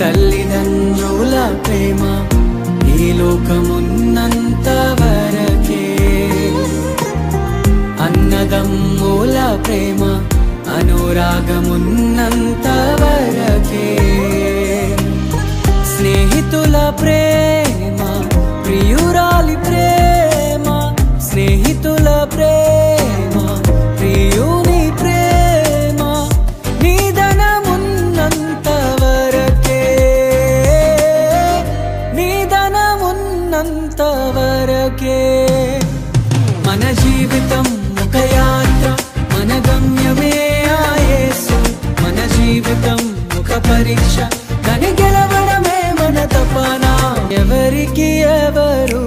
తల్లిదండ్రుల ప్రేమ ఈ లోకమున్నంత వరకే, అన్నదమ్ముల ప్రేమ అనురాగమున్నంత వరకే, స్నేహితుల ప్రేమ ప్రియురాలి ప్రేమ, స్నేహితుల ప్రేమ ప్రియుని ప్రేమ నిధనమున్నంత వరకే, నిధనమున్నంత వరకే. మన జీవితం ఒక యాత్ర, మన గమ్యమే ఆ యేసు. మన జీవితం ఒక పరీక్ష, దాన్ని గెలవడమే మన తపన. ఎవరికి ఎవరు